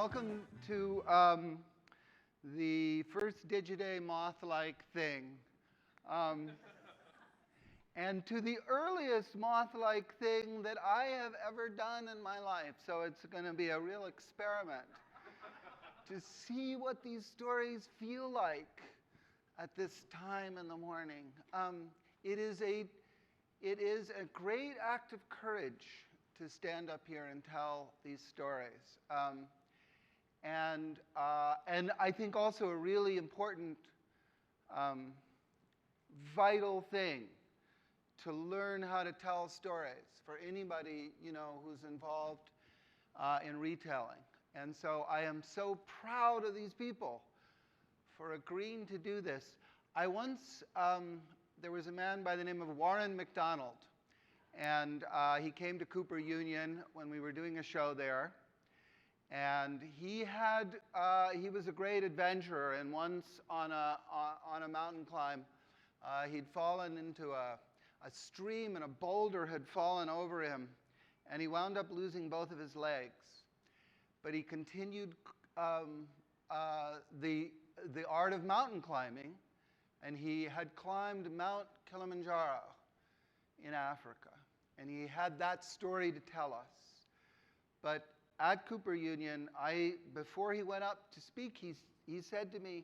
welcome to the first Digiday Moth-like thing. And to the earliest Moth-like thing that I have ever done in my life. So it's going to be a real experiment to see what these stories feel like at this time in the morning. It is a great act of courage to stand up here and tell these stories. And I think also a really important, vital thing to learn how to tell stories for anybody, who's involved in retelling. And so I am so proud of these people for agreeing to do this. I once, there was a man by the name of Warren McDonald, and he came to Cooper Union when we were doing a show there. And he was a great adventurer, and once on a mountain climb, he'd fallen into a stream, and a boulder had fallen over him, and he wound up losing both of his legs. But he continued the art of mountain climbing, and he had climbed Mount Kilimanjaro in Africa, and he had that story to tell us. But at Cooper Union, before he went up to speak, he said to me,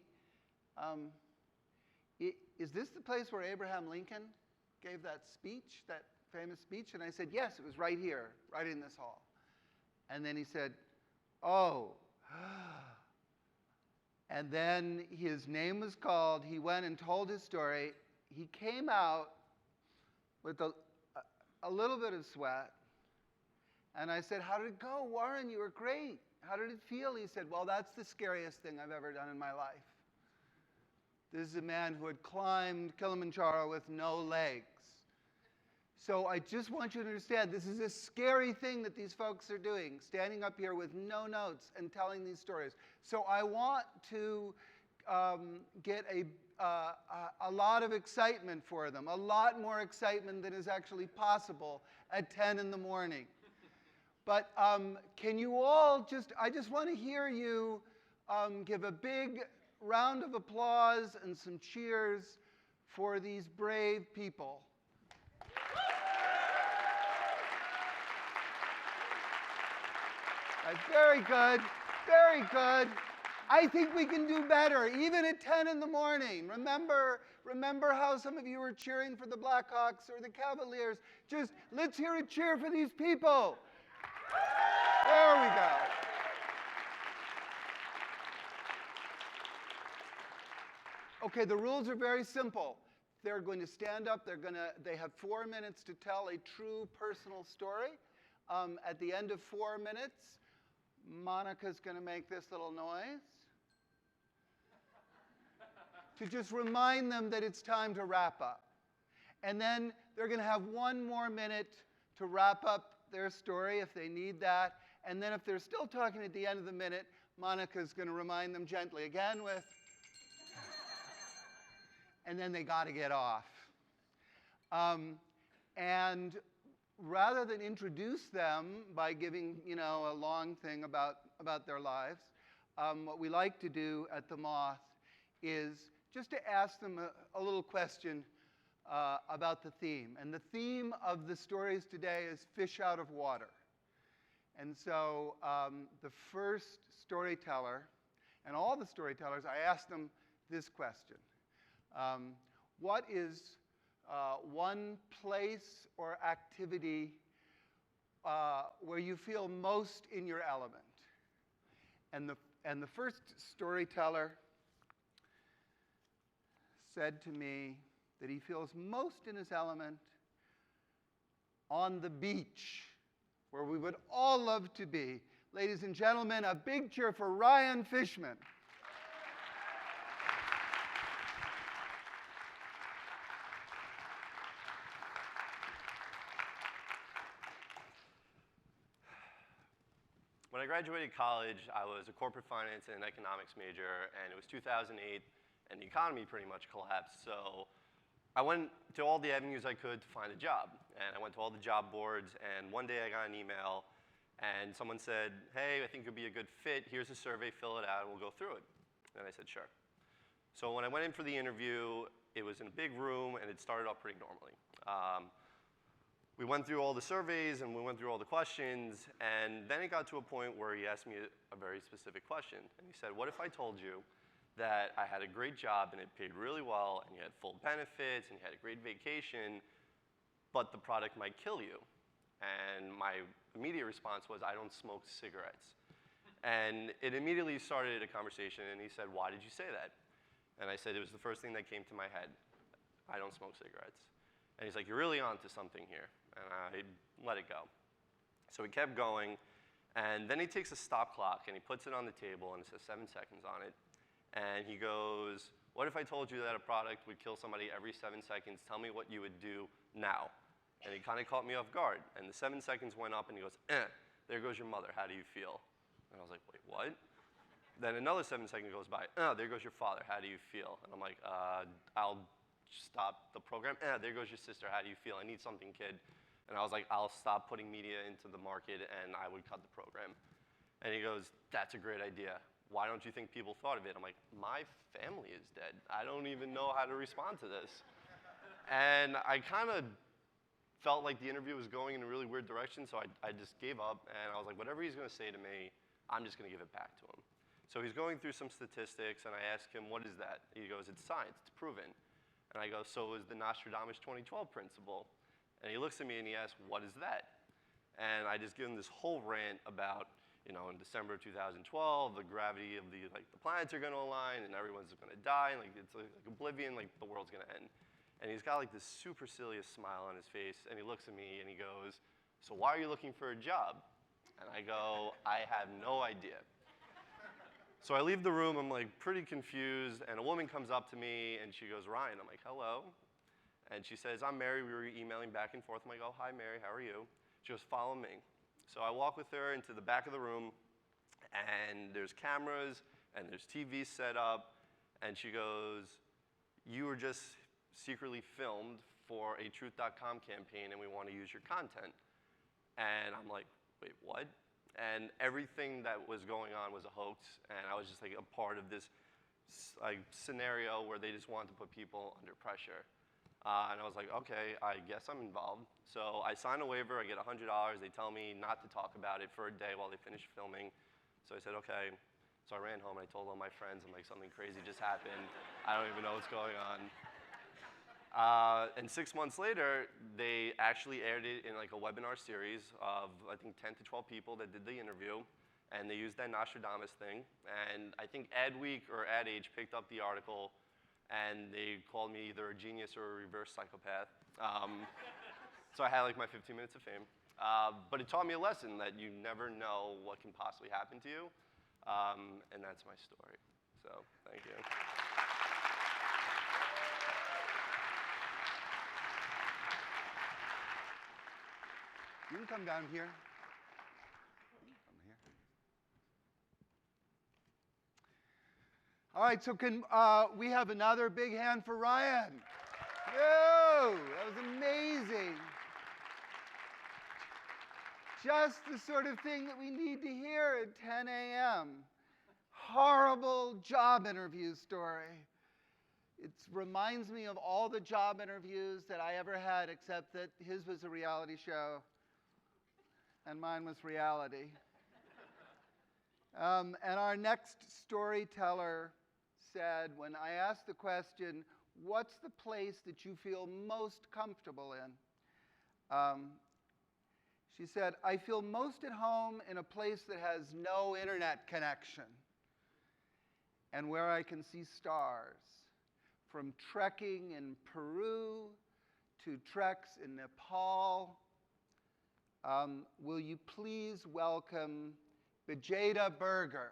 is this the place where Abraham Lincoln gave that speech, that famous speech? And I said, yes, it was right here, right in this hall. And then he said, oh. And then his name was called. He went and told his story. He came out with a little bit of sweat. And I said, how did it go? Warren, you were great. How did it feel? He said, well, that's the scariest thing I've ever done in my life. This is a man who had climbed Kilimanjaro with no legs. So I just want you to understand, this is a scary thing that these folks are doing, standing up here with no notes and telling these stories. So I want to get a lot of excitement for them, a lot more excitement than is actually possible at 10 in the morning. But can you all I just want to hear you give a big round of applause and some cheers for these brave people. Very good, very good. I think we can do better, even at 10 in the morning. Remember how some of you were cheering for the Blackhawks or the Cavaliers? Just let's hear a cheer for these people. There we go. Okay, the rules are very simple. They're going to stand up. They have 4 minutes to tell a true personal story. At the end of 4 minutes, Monica's going to make this little noise to just remind them that it's time to wrap up. And then they're going to have 1 more minute to wrap up their story if they need that. And then if they're still talking at the end of the minute, Monica's going to remind them gently again with, and then they got to get off. And rather than introduce them by giving, a long thing about their lives, what we like to do at the Moth is just to ask them a little question about the theme. And the theme of the stories today is fish out of water. And so the first storyteller, and all the storytellers, I asked them this question. What is one place or activity where you feel most in your element? And the first storyteller said to me that he feels most in his element on the beach, where we would all love to be. Ladies and gentlemen, a big cheer for Ryan Fishman. When I graduated college, I was a corporate finance and economics major, and it was 2008, and the economy pretty much collapsed. So I went to all the avenues I could to find a job, and I went to all the job boards, and one day I got an email, And someone said, hey, I think you'll be a good fit. Here's a survey, fill it out, and we'll go through it. And I said, sure. So when I went in for the interview, it was in a big room, and it started off pretty normally. We went through all the surveys, and we went through all the questions, and then it got to a point where he asked me a very specific question. And he said, what if I told you that I had a great job, and it paid really well, and you had full benefits, and you had a great vacation, but the product might kill you? And my immediate response was, I don't smoke cigarettes. And it immediately started a conversation, and he said, why did you say that? And I said, it was the first thing that came to my head. I don't smoke cigarettes. And he's like, you're really onto something here. And I let it go. So we kept going, and then he takes a stop clock, and he puts it on the table, and it says 7 seconds on it. And he goes, what if I told you that a product would kill somebody every 7 seconds? Tell me what you would do now. And he kind of caught me off guard. And the 7 seconds went up, and he goes, there goes your mother. How do you feel? And I was like, wait, what? Then another 7 seconds goes by. There goes your father. How do you feel? And I'm like, I'll stop the program. There goes your sister. How do you feel? I need something, kid. And I was like, I'll stop putting media into the market, and I would cut the program. And he goes, that's a great idea. Why don't you think people thought of it? I'm like, my family is dead. I don't even know how to respond to this. And I kind of felt like the interview was going in a really weird direction, so I just gave up, and I was like, whatever he's going to say to me, I'm just going to give it back to him. So he's going through some statistics, and I ask him, what is that? He goes, it's science, it's proven. And I go, so is the Nostradamus 2012 principle? And he looks at me and he asks, what is that? And I just give him this whole rant about, in December 2012, the gravity of the planets are going to align, and everyone's going to die, and it's like oblivion, like the world's going to end. And he's got like this supercilious smile on his face, and he looks at me and he goes, so why are you looking for a job? And I go, I have no idea. So I leave the room, I'm like pretty confused, and a woman comes up to me and she goes, Ryan. I'm like, hello. And she says, I'm Mary. We were emailing back and forth. I'm like, oh, hi, Mary. How are you? She goes, follow me. So I walk with her into the back of the room, and there's cameras, and there's TV set up, and she goes, you were just secretly filmed for a Truth.com campaign, and we want to use your content. And I'm like, wait, what? And everything that was going on was a hoax, and I was just like a part of this scenario where they just wanted to put people under pressure. And I was like, okay, I guess I'm involved. So I sign a waiver, I get $100. They tell me not to talk about it for a day while they finish filming. So I said, okay. So I ran home and I told all my friends, I'm like, something crazy just happened. I don't even know what's going on. And 6 months later, they actually aired it in like a webinar series of, I think, 10 to 12 people that did the interview. And they used that Nostradamus thing. And I think Adweek or Ad Age picked up the article, and they called me either a genius or a reverse psychopath. So I had like my 15 minutes of fame. But it taught me a lesson that you never know what can possibly happen to you. And that's my story. So thank you. You can come down here. Come here. All right, so can we have another big hand for Ryan? Whoa, that was amazing. Just the sort of thing that we need to hear at 10 a.m. Horrible job interview story. It reminds me of all the job interviews that I ever had, except that his was a reality show and mine was reality. And our next storyteller said, when I asked the question, what's the place that you feel most comfortable in? She said, I feel most at home in a place that has no internet connection and where I can see stars. From trekking in Peru to treks in Nepal. Will you please welcome Digiday Berger?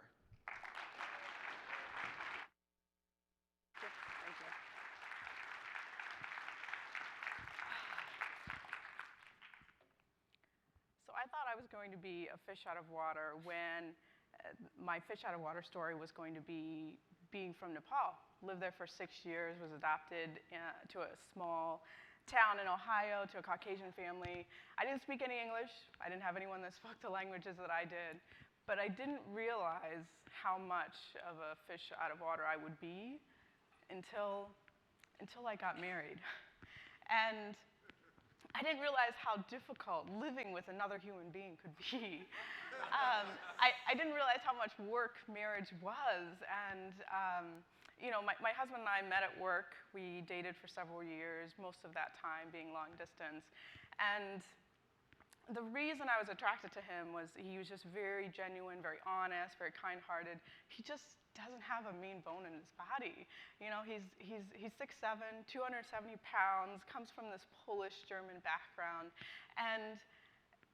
So I thought I was going to be a fish out of water when my fish out of water story was going to be being from Nepal. Lived there for 6 years, was adopted to a small town in Ohio to a Caucasian family. I didn't speak any English. I didn't have anyone that spoke the languages that I did. But I didn't realize how much of a fish out of water I would be until I got married. And I didn't realize how difficult living with another human being could be. I didn't realize how much work marriage was. And you know, my husband and I met at work. We dated for several years, most of that time being long distance. And the reason I was attracted to him was he was just very genuine, very honest, very kind-hearted. He just doesn't have a mean bone in his body. You know, he's 6'7", 270 pounds, comes from this Polish-German background, and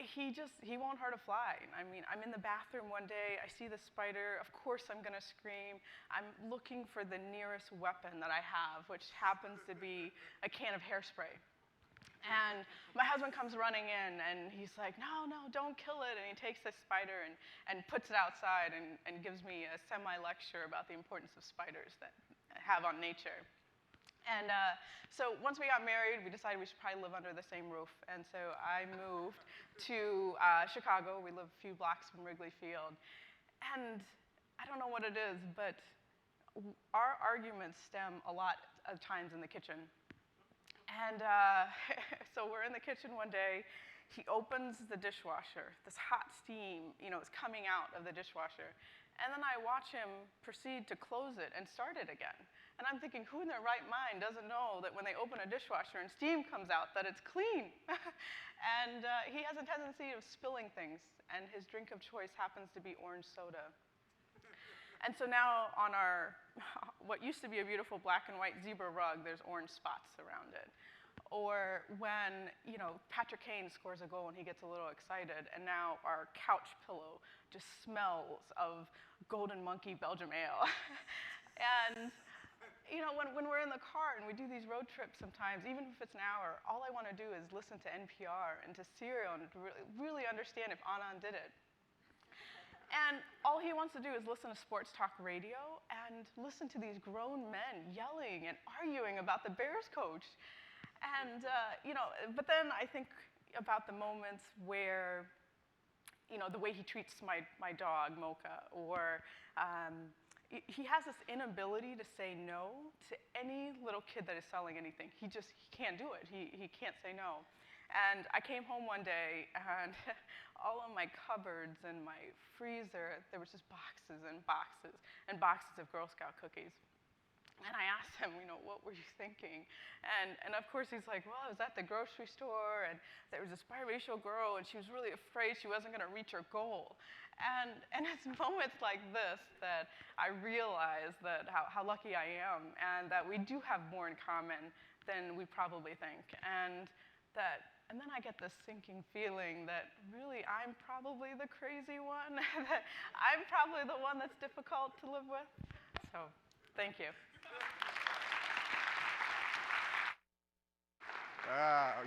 he won't hurt a fly. I mean, I'm in the bathroom one day, I see the spider, of course I'm gonna scream. I'm looking for the nearest weapon that I have, which happens to be a can of hairspray. And my husband comes running in, and he's like, no, don't kill it. And he takes this spider and puts it outside and gives me a semi-lecture about the importance of spiders that have on nature. And so once we got married, we decided we should probably live under the same roof. And so I moved to Chicago. We live a few blocks from Wrigley Field. And I don't know what it is, but our arguments stem a lot of times in the kitchen. And so we're in the kitchen one day. He opens the dishwasher. This hot steam, you know, is coming out of the dishwasher. And then I watch him proceed to close it and start it again. And I'm thinking, who in their right mind doesn't know that when they open a dishwasher and steam comes out, that it's clean? And he has a tendency of spilling things, and his drink of choice happens to be orange soda. And so now on our, what used to be a beautiful black and white zebra rug, there's orange spots around it. Or when, you know, Patrick Kane scores a goal and he gets a little excited, and now our couch pillow just smells of Golden Monkey Belgium ale. And, you know, when we're in the car and we do these road trips sometimes, even if it's an hour, all I want to do is listen to NPR and to Serial and to really understand if Anand did it. And all he wants to do is listen to sports talk radio and listen to these grown men yelling and arguing about the Bears coach. And, you know, but then I think about the moments where, you know, the way he treats my dog, Mocha, or he has this inability to say no to any little kid that is selling anything. He can't do it. He can't say no. And I came home one day, and all of my cupboards and my freezer, there was just boxes and boxes and boxes of Girl Scout cookies. And I asked him, you know, what were you thinking? And of course he's like, well, I was at the grocery store, and there was this biracial girl, and she was really afraid she wasn't gonna reach her goal. And it's moments like this that I realize that how lucky I am, and that we do have more in common than we probably think. And then I get this sinking feeling that really I'm probably the crazy one, that I'm probably the one that's difficult to live with. So, thank you.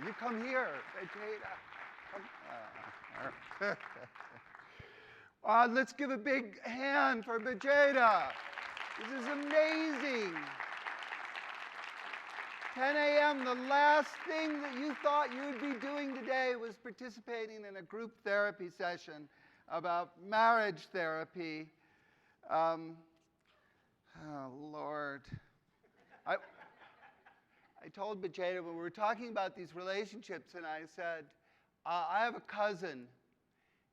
You come here, Vegeta. Let's give a big hand for Vegeta. This is amazing. 10 a.m., the last thing that you thought you would be doing today was participating in a group therapy session about marriage therapy. Oh, Lord. I told Vegeta when we were talking about these relationships, and I said, I have a cousin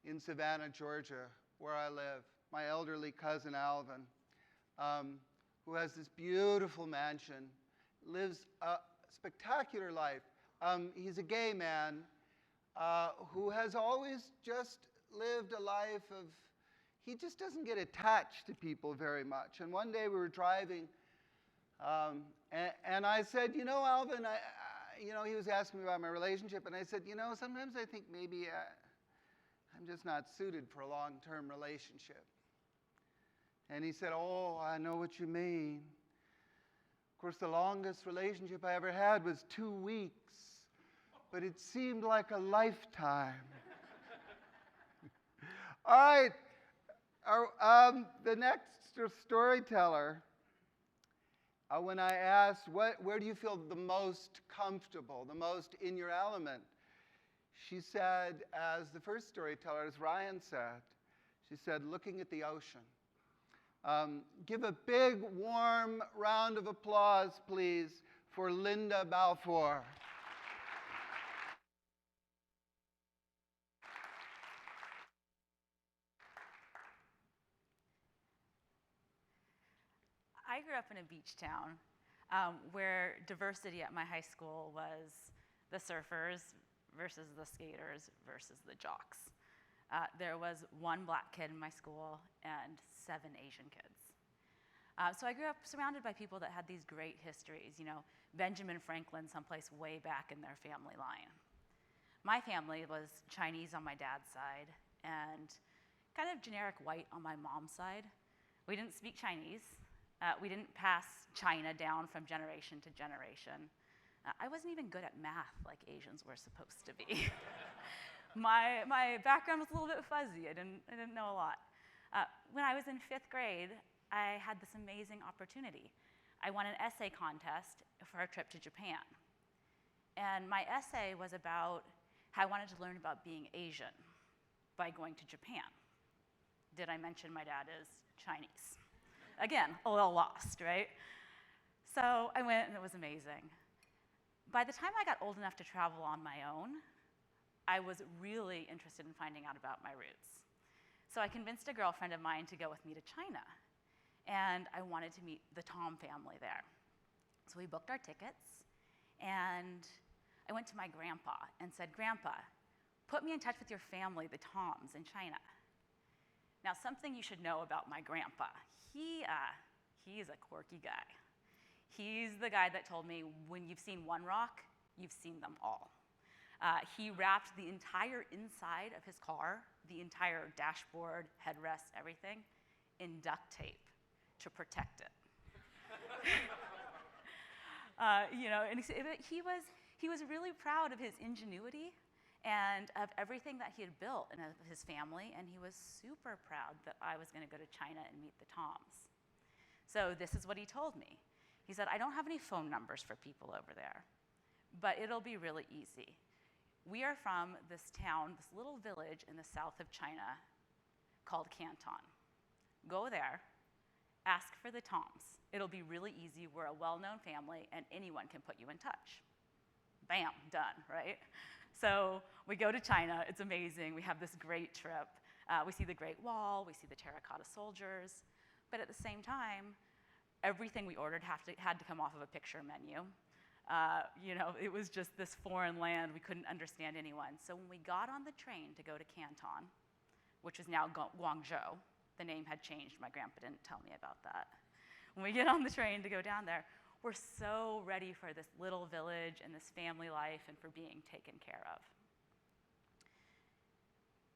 in Savannah, Georgia, where I live, my elderly cousin Alvin, who has this beautiful mansion, lives a spectacular life. He's a gay man who has always just lived a life of, he just doesn't get attached to people very much. And one day we were driving, and I said, you know, Alvin, you know, he was asking me about my relationship, and I said, you know, sometimes I think maybe I'm just not suited for a long-term relationship. And he said, oh, I know what you mean. Of course, the longest relationship I ever had was 2 weeks, but it seemed like a lifetime. All right, the next storyteller when I asked, where do you feel the most comfortable, the most in your element? She said, as the first storyteller, as Ryan said, she said, looking at the ocean. Give a big, warm round of applause, please, for Linda Balfour. I grew up in a beach town where diversity at my high school was the surfers versus the skaters versus the jocks. There was one black kid in my school and 7 Asian kids. So I grew up surrounded by people that had these great histories, Benjamin Franklin someplace way back in their family line. My family was Chinese on my dad's side and kind of generic white on my mom's side. We didn't speak Chinese. We didn't pass China down from generation to generation. I wasn't even good at math like Asians were supposed to be. My background was a little bit fuzzy. I didn't know a lot. When I was in 5th grade, I had this amazing opportunity. I won an essay contest for a trip to Japan. And my essay was about how I wanted to learn about being Asian by going to Japan. Did I mention my dad is Chinese? Again, a little lost, right? So I went, and it was amazing. By the time I got old enough to travel on my own, I was really interested in finding out about my roots. So I convinced a girlfriend of mine to go with me to China, and I wanted to meet the Tom family there. So we booked our tickets, and I went to my grandpa and said, "Grandpa, put me in touch with your family, the Toms in China." Now, something you should know about my grandpa, he's a quirky guy. He's the guy that told me, when you've seen one rock, you've seen them all. He wrapped the entire inside of his car, the entire dashboard, headrest, everything, in duct tape to protect it. And he was really proud of his ingenuity and of everything that he had built and of his family, and he was super proud that I was going to go to China and meet the Toms. So this is what he told me. He said, "I don't have any phone numbers for people over there, but it'll be really easy. We are from this town, this little village in the south of China called Canton. Go there, ask for the Toms. It'll be really easy. We're a well-known family, and anyone can put you in touch." Bam, done, right? So we go to China. It's amazing. We have this great trip. We see the Great Wall. We see the terracotta soldiers. But at the same time, everything we ordered had to come off of a picture menu. It was just this foreign land. We couldn't understand anyone. So when we got on the train to go to Canton, which is now Guangzhou, the name had changed. My grandpa didn't tell me about that. When we get on the train to go down there, we're so ready for this little village and this family life and for being taken care of.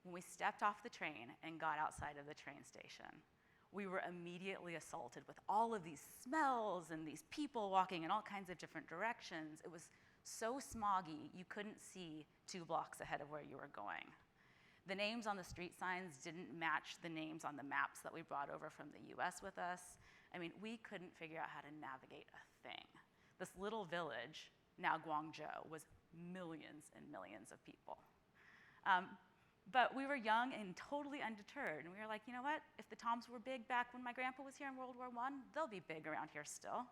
When we stepped off the train and got outside of the train station, we were immediately assaulted with all of these smells and these people walking in all kinds of different directions. It was so smoggy, you couldn't see 2 blocks ahead of where you were going. The names on the street signs didn't match the names on the maps that we brought over from the US with us. We couldn't figure out how to navigate a thing. This little village, now Guangzhou, was millions and millions of people. But we were young and totally undeterred, and we were like, you know what? If the Toms were big back when my grandpa was here in World War I, they'll be big around here still.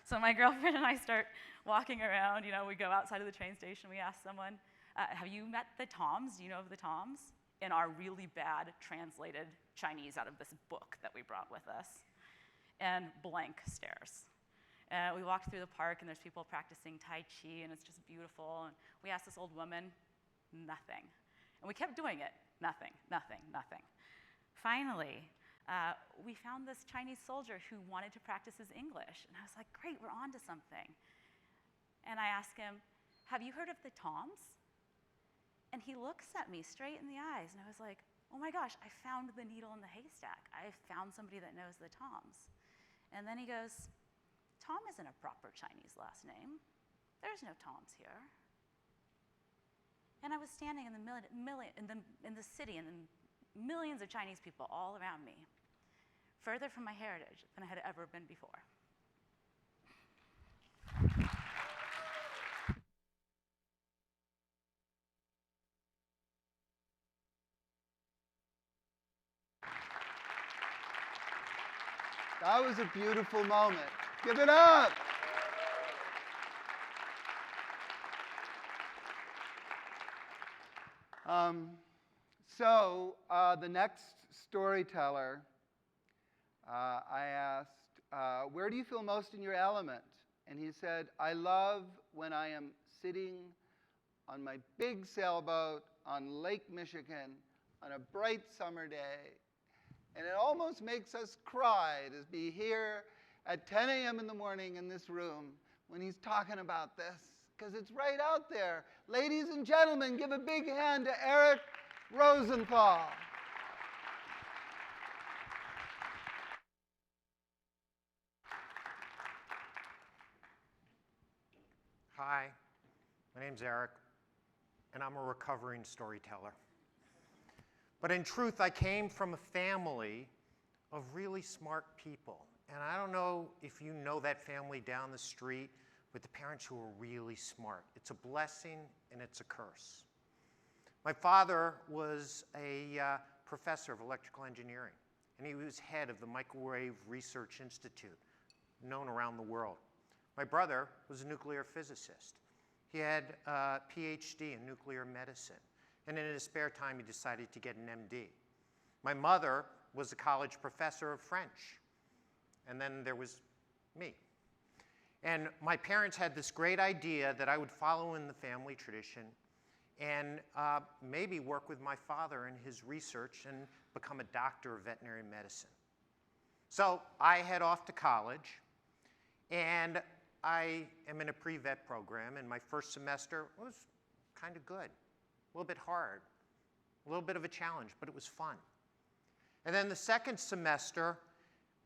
So my girlfriend and I start walking around. We go outside of the train station. We ask someone, "Have you met the Toms? Do you know of the Toms?" In our really bad translated Chinese out of this book that we brought with us. And blank stares. We walked through the park, and there's people practicing Tai Chi, and it's just beautiful. And we asked this old woman, nothing. And we kept doing it, nothing, nothing, nothing. Finally, we found this Chinese soldier who wanted to practice his English. And I was like, great, we're on to something. And I asked him, "Have you heard of the Toms?" And he looks at me straight in the eyes, and I was like, oh my gosh, I found the needle in the haystack. I found somebody that knows the Toms. And then he goes, "Tom isn't a proper Chinese last name. There's no Toms here." And I was standing in the city, and the millions of Chinese people all around me, further from my heritage than I had ever been before. That was a beautiful moment. Give it up. The next storyteller, I asked, where do you feel most in your element? And he said, I love when I am sitting on my big sailboat on Lake Michigan on a bright summer day. And it almost makes us cry to be here at 10 a.m. in the morning in this room when he's talking about this, because it's right out there. Ladies and gentlemen, give a big hand to Eric Rosenthal. Hi, my name's Eric, and I'm a recovering storyteller. But in truth, I came from a family of really smart people. And I don't know if you know that family down the street with the parents who are really smart. It's a blessing and it's a curse. My father was a professor of electrical engineering, and he was head of the Microwave Research Institute, known around the world. My brother was a nuclear physicist. He had a PhD in nuclear medicine, and in his spare time, he decided to get an MD. My mother was a college professor of French, and then there was me. And my parents had this great idea that I would follow in the family tradition and maybe work with my father in his research and become a doctor of veterinary medicine. So I head off to college, and I am in a pre-vet program, and my first semester was kind of good, a little bit hard, a little bit of a challenge, but it was fun. And then the second semester,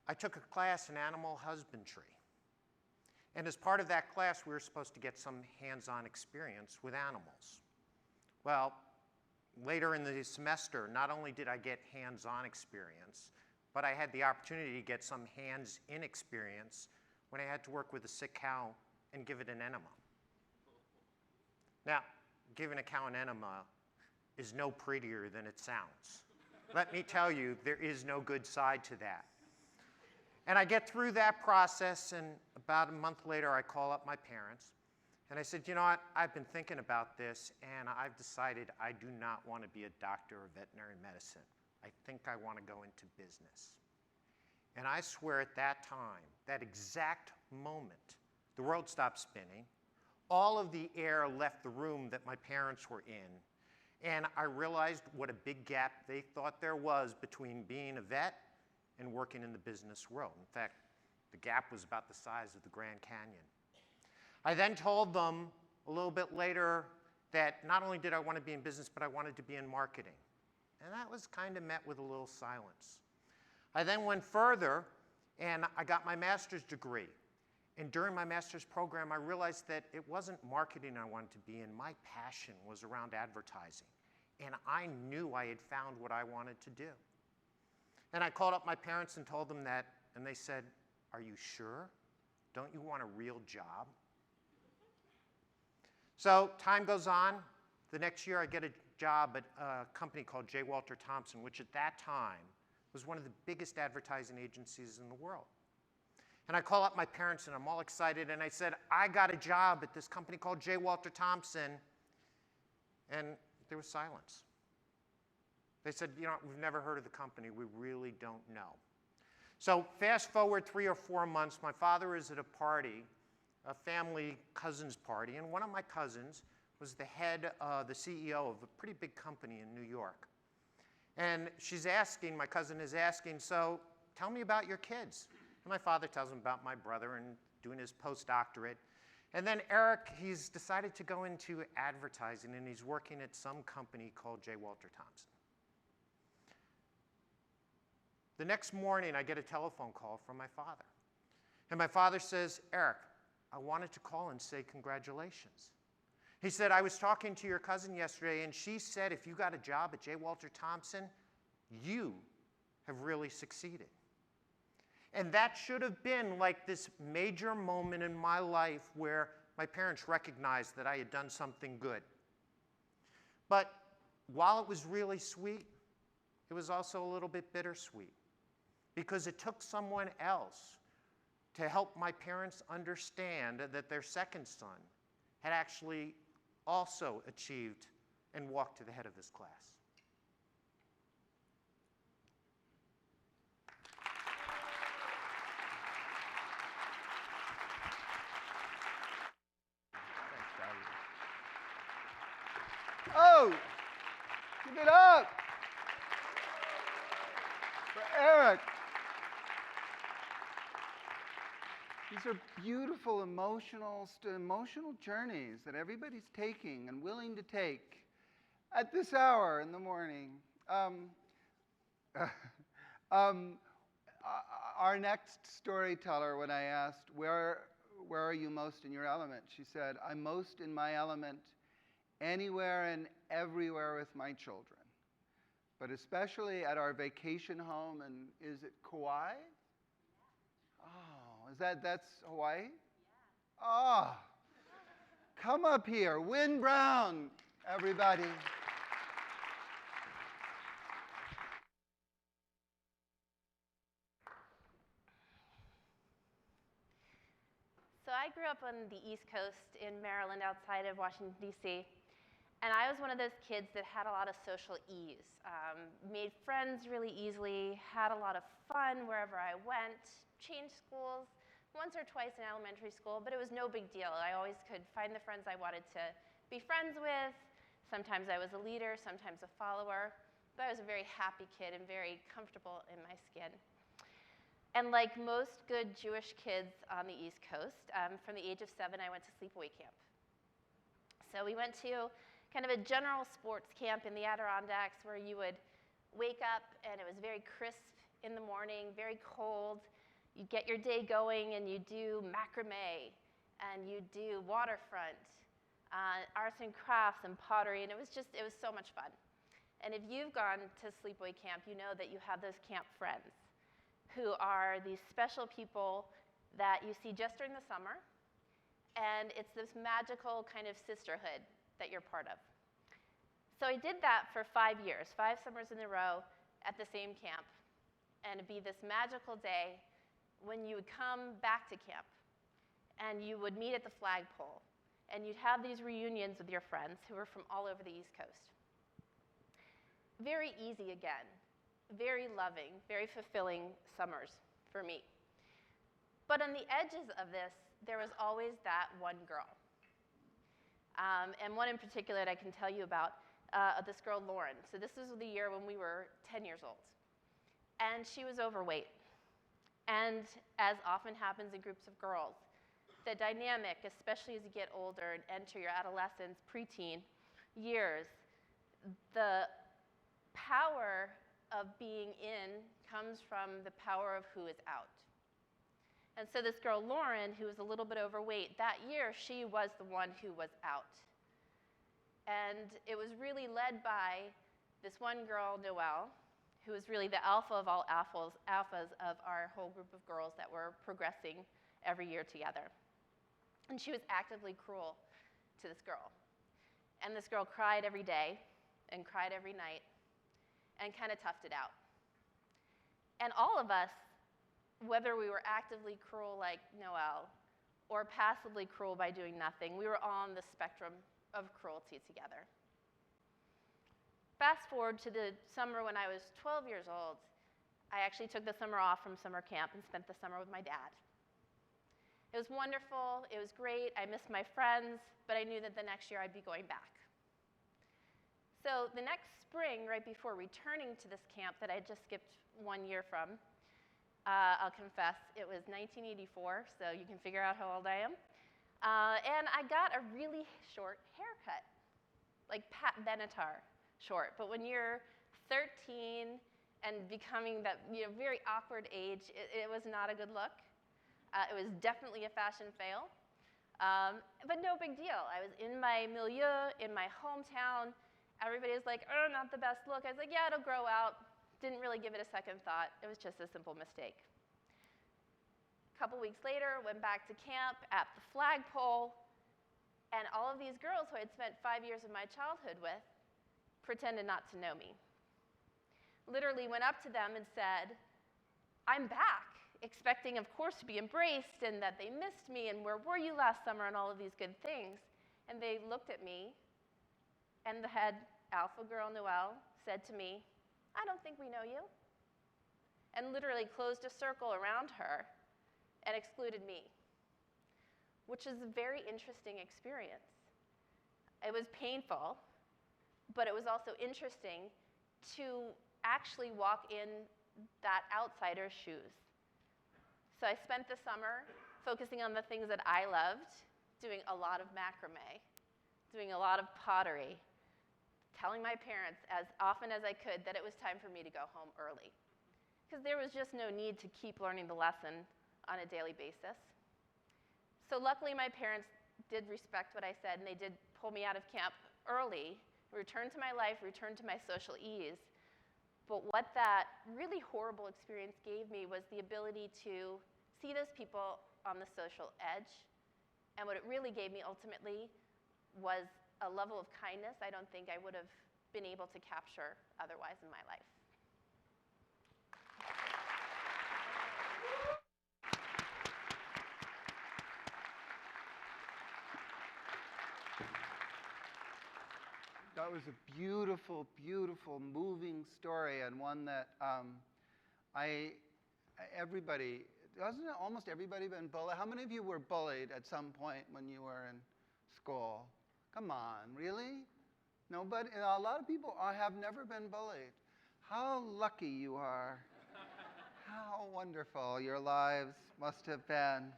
I took a class in animal husbandry. And as part of that class, we were supposed to get some hands-on experience with animals. Well, later in the semester, not only did I get hands-on experience, but I had the opportunity to get some hands-in experience when I had to work with a sick cow and give it an enema. Now, giving a cow an enema is no prettier than it sounds. Let me tell you, there is no good side to that. And I get through that process, and about a month later, I call up my parents, and I said, you know what, I've been thinking about this, and I've decided I do not want to be a doctor of veterinary medicine. I think I want to go into business. And I swear at that time, that exact moment, the world stopped spinning, all of the air left the room that my parents were in, and I realized what a big gap they thought there was between being a vet and working in the business world. In fact, the gap was about the size of the Grand Canyon. I then told them a little bit later that not only did I want to be in business, but I wanted to be in marketing. And that was kind of met with a little silence. I then went further, and I got my master's degree. And during my master's program, I realized that it wasn't marketing I wanted to be in. My passion was around advertising. And I knew I had found what I wanted to do. And I called up my parents and told them that, and they said, are you sure? Don't you want a real job? So time goes on. The next year, I get a job at a company called J. Walter Thompson, which at that time was one of the biggest advertising agencies in the world. And I call up my parents, and I'm all excited, and I said, I got a job at this company called J. Walter Thompson. And there was silence. They said, you know, we've never heard of the company. We really don't know. So fast forward 3 or 4 months, my father is at a party, a family cousin's party, and one of my cousins was the head, the CEO of a pretty big company in New York. And she's asking, my cousin is asking, so tell me about your kids. And my father tells him about my brother and doing his postdoctorate. And then Eric, he's decided to go into advertising, and he's working at some company called J. Walter Thompson. The next morning, I get a telephone call from my father. And my father says, Eric, I wanted to call and say congratulations. He said, I was talking to your cousin yesterday, and she said if you got a job at J. Walter Thompson, you have really succeeded. And that should have been like this major moment in my life where my parents recognized that I had done something good. But while it was really sweet, it was also a little bit bittersweet. because it took someone else to help my parents understand that their second son had actually also achieved and walked to the head of his class. Oh, give it up for Eric. These are beautiful emotional journeys that everybody's taking and willing to take at this hour in the morning. Our next storyteller, when I asked, where are you most in your element? She said, I'm most in my element anywhere and everywhere with my children, but especially at our vacation home. And is it Kauai? Oh, that's Hawaii? Yeah. Oh, come up here. Wynne Brown, everybody. So I grew up on the East Coast in Maryland outside of Washington, D.C., and I was one of those kids that had a lot of social ease, made friends really easily, had a lot of fun wherever I went, changed schools once or twice in elementary school, but it was no big deal. I always could find the friends I wanted to be friends with. Sometimes I was a leader, sometimes a follower, but I was a very happy kid and very comfortable in my skin. And like most good Jewish kids on the East Coast, from the age of 7, I went to sleepaway camp. So we went to kind of a general sports camp in the Adirondacks where you would wake up and it was very crisp in the morning, very cold. You'd get your day going and you'd do macrame and you'd do waterfront, arts and crafts and pottery, and it was so much fun. And if you've gone to sleepaway camp, you know that you have those camp friends who are these special people that you see just during the summer, and it's this magical kind of sisterhood that you're part of. So I did that for 5 years, 5 summers in a row at the same camp, and it'd be this magical day when you would come back to camp, and you would meet at the flagpole, and you'd have these reunions with your friends who were from all over the East Coast. Very easy again. Very loving, very fulfilling summers for me. But on the edges of this, there was always that one girl. And one in particular that I can tell you about, this girl, Lauren. So this was the year when we were 10 years old. And she was overweight. And as often happens in groups of girls, the dynamic, especially as you get older and enter your adolescence, preteen years, the power of being in comes from the power of who is out. And so this girl, Lauren, who was a little bit overweight, that year she was the one who was out. And it was really led by this one girl, Noelle, who was really the alpha of all alphas of our whole group of girls that were progressing every year together. And she was actively cruel to this girl. And this girl cried every day and cried every night and kind of toughed it out. And all of us, whether we were actively cruel like Noelle or passively cruel by doing nothing, we were on the spectrum of cruelty together. Fast forward to the summer when I was 12 years old, I actually took the summer off from summer camp and spent the summer with my dad. It was wonderful, it was great, I missed my friends, but I knew that the next year I'd be going back. So the next spring, right before returning to this camp that I just skipped 1 year from, I'll confess, it was 1984, so you can figure out how old I am. And I got a really short haircut, like Pat Benatar short. But when you're 13 and becoming that very awkward age, it was not a good look. It was definitely a fashion fail, but no big deal. I was in my milieu, in my hometown. Everybody was like, oh, not the best look. I was like, yeah, it'll grow out. Didn't really give it a second thought. It was just a simple mistake. A couple weeks later, went back to camp at the flagpole, and all of these girls who I had spent 5 years of my childhood with pretended not to know me. Literally went up to them and said, I'm back, expecting, of course, to be embraced and that they missed me and where were you last summer and all of these good things. And they looked at me, and the head alpha girl, Noelle, said to me, I don't think we know you, and literally closed a circle around her and excluded me, which is a very interesting experience. It was painful, but it was also interesting to actually walk in that outsider's shoes. So I spent the summer focusing on the things that I loved, doing a lot of macrame, doing a lot of pottery, telling my parents as often as I could that it was time for me to go home early, because there was just no need to keep learning the lesson on a daily basis. So luckily my parents did respect what I said, and they did pull me out of camp early, return to my life, return to my social ease. But what that really horrible experience gave me was the ability to see those people on the social edge. And what it really gave me ultimately was a level of kindness I don't think I would have been able to capture otherwise in my life. That was a beautiful, beautiful, moving story, and one that everybody, hasn't almost everybody been bullied? How many of you were bullied at some point when you were in school? Come on, really? Nobody? A lot of people have never been bullied. How lucky you are. How wonderful your lives must have been.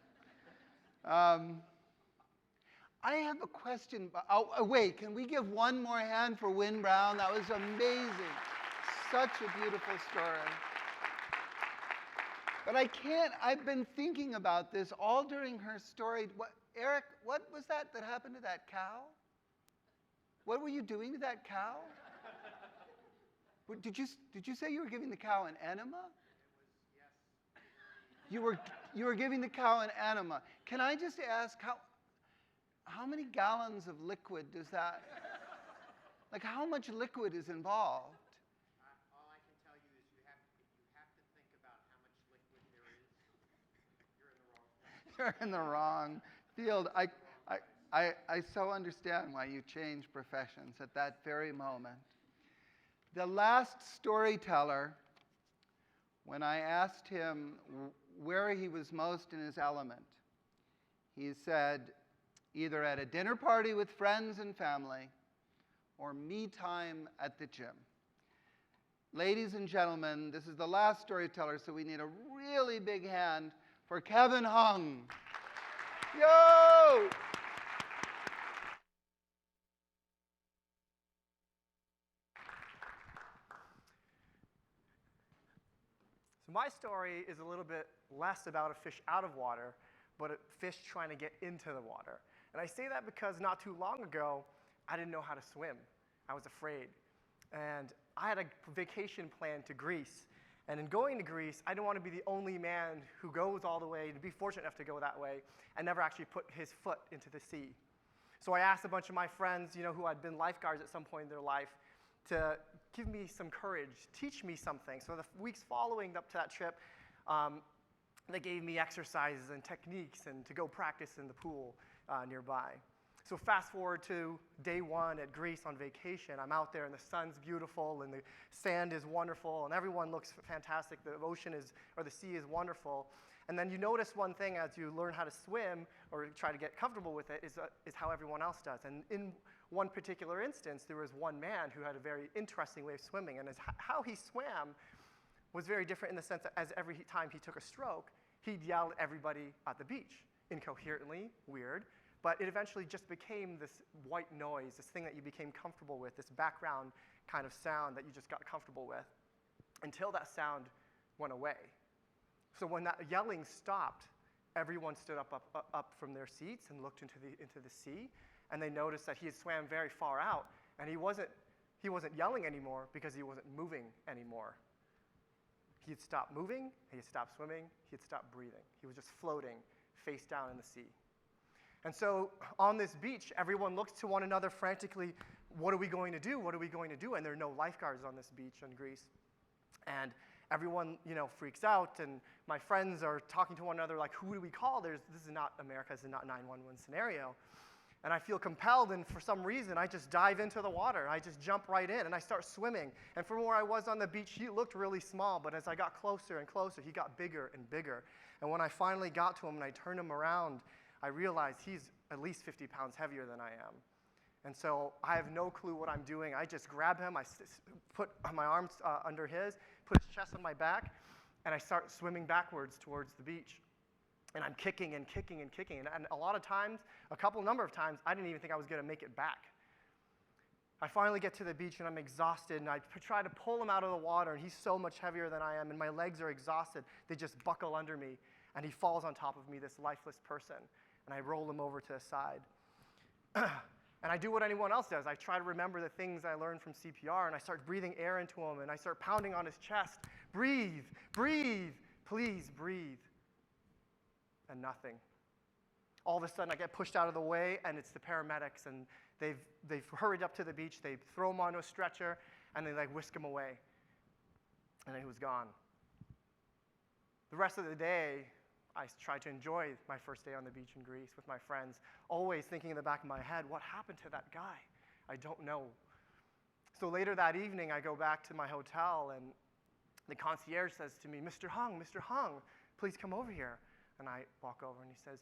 I have a question. Oh, wait, can we give one more hand for Wynne Brown? That was amazing. Such a beautiful story. But I've been thinking about this all during her story. Eric, what was that happened to that cow? What were you doing to that cow? Did you say you were giving the cow an enema? It was, yes. You were giving the cow an enema. Can I just ask how many gallons of liquid does that? Like, how much liquid is involved? All I can tell you is you have to think about how much liquid there is. You're in the wrong place. You're in the wrong field. I so understand why you changed professions at that very moment. The last storyteller, when I asked him where he was most in his element, he said, either at a dinner party with friends and family or me time at the gym. Ladies and gentlemen, this is the last storyteller, so we need a really big hand for Kevin Hung. Yo! So my story is a little bit less about a fish out of water, but a fish trying to get into the water. And I say that because not too long ago, I didn't know how to swim. I was afraid. And I had a vacation planned to Greece. And in going to Greece, I didn't want to be the only man who goes all the way, to be fortunate enough to go that way, and never actually put his foot into the sea. So I asked a bunch of my friends, who had been lifeguards at some point in their life, to give me some courage, teach me something. So the weeks following up to that trip, they gave me exercises and techniques and to go practice in the pool nearby. So fast forward to day one at Greece on vacation. I'm out there and the sun's beautiful and the sand is wonderful and everyone looks fantastic. The ocean or the sea is wonderful. And then you notice one thing as you learn how to swim or try to get comfortable with it is how everyone else does. And in one particular instance, there was one man who had a very interesting way of swimming. And how he swam was very different in the sense that as every time he took a stroke, he'd yell at everybody at the beach, incoherently, weird. But it eventually just became this white noise, this thing that you became comfortable with, this background kind of sound that you just got comfortable with, until that sound went away. So when that yelling stopped, everyone stood up from their seats and looked into the sea, and they noticed that he had swam very far out, and he wasn't yelling anymore because he wasn't moving anymore. He had stopped moving, he had stopped swimming, he had stopped breathing. He was just floating face down in the sea. And so on this beach, everyone looks to one another frantically, what are we going to do? What are we going to do? And there are no lifeguards on this beach in Greece. And everyone, freaks out, and my friends are talking to one another like, who do we call? This is not America, this is not 911 scenario. And I feel compelled, and for some reason, I just dive into the water. I just jump right in, and I start swimming. And from where I was on the beach, he looked really small, but as I got closer and closer, he got bigger and bigger. And when I finally got to him and I turned him around, I realized he's at least 50 pounds heavier than I am. And so I have no clue what I'm doing. I just grab him, I put my arms under his, put his chest on my back, and I start swimming backwards towards the beach. And I'm kicking and kicking and kicking. And a lot of times, number of times, I didn't even think I was going to make it back. I finally get to the beach, and I'm exhausted, and I try to pull him out of the water, and he's so much heavier than I am, and my legs are exhausted. They just buckle under me, and he falls on top of me, this lifeless person, and I roll him over to the side. And I do what anyone else does. I try to remember the things I learned from CPR, and I start breathing air into him, and I start pounding on his chest. Breathe, breathe, please breathe. And nothing. All of a sudden, I get pushed out of the way, and it's the paramedics, and they've hurried up to the beach. They throw him onto a stretcher, and they whisk him away. And then he was gone. The rest of the day, I tried to enjoy my first day on the beach in Greece with my friends, always thinking in the back of my head, what happened to that guy? I don't know. So later that evening, I go back to my hotel, and the concierge says to me, Mr. Hung, please come over here. And I walk over, and he says,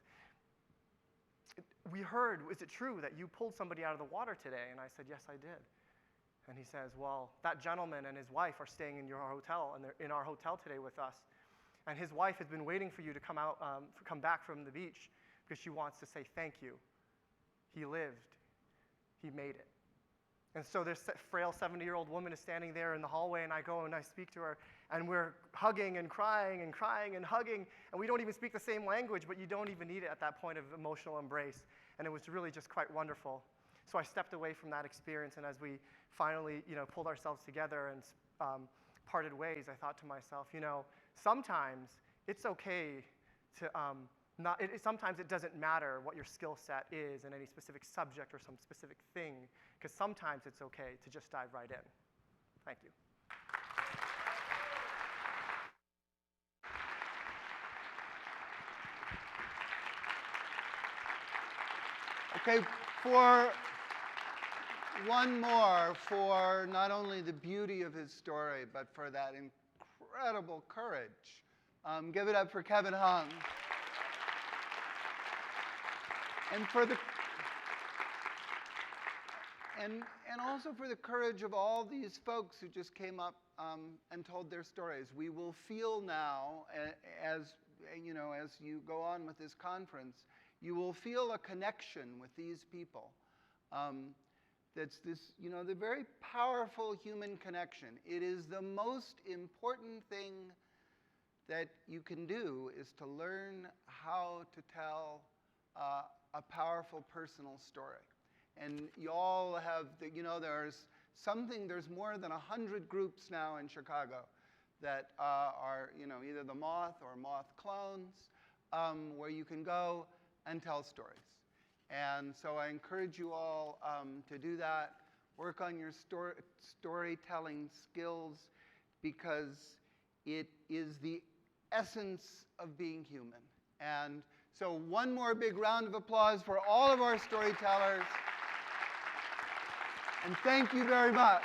we heard, is it true that you pulled somebody out of the water today? And I said, yes, I did. And he says, well, that gentleman and his wife are staying in your hotel, and they're in our hotel today with us. And his wife has been waiting for you to come back from the beach because she wants to say thank you. He lived. He made it. And so this frail 70-year-old woman is standing there in the hallway, and I go and I speak to her, and we're hugging and crying and crying and hugging, and we don't even speak the same language, but you don't even need it at that point of emotional embrace. And it was really just quite wonderful. So I stepped away from that experience, and as we finally, pulled ourselves together and parted ways, I thought to myself, sometimes it's okay to sometimes it doesn't matter what your skill set is in any specific subject or some specific thing, because sometimes it's okay to just dive right in. Thank you. Okay, for one more, for not only the beauty of his story, but for that incredible courage. Give it up for Kevin Hung. And for and also for the courage of all these folks who just came up and told their stories. We will feel now, as you go on with this conference, you will feel a connection with these people. That's this, the very powerful human connection. It is the most important thing that you can do, is to learn how to tell a powerful personal story. And you all have, there's more than 100 groups now in Chicago that are, either the Moth or Moth clones, where you can go and tell stories. And so I encourage you all to do that. Work on your storytelling skills, because it is the essence of being human. And so one more big round of applause for all of our storytellers. And thank you very much.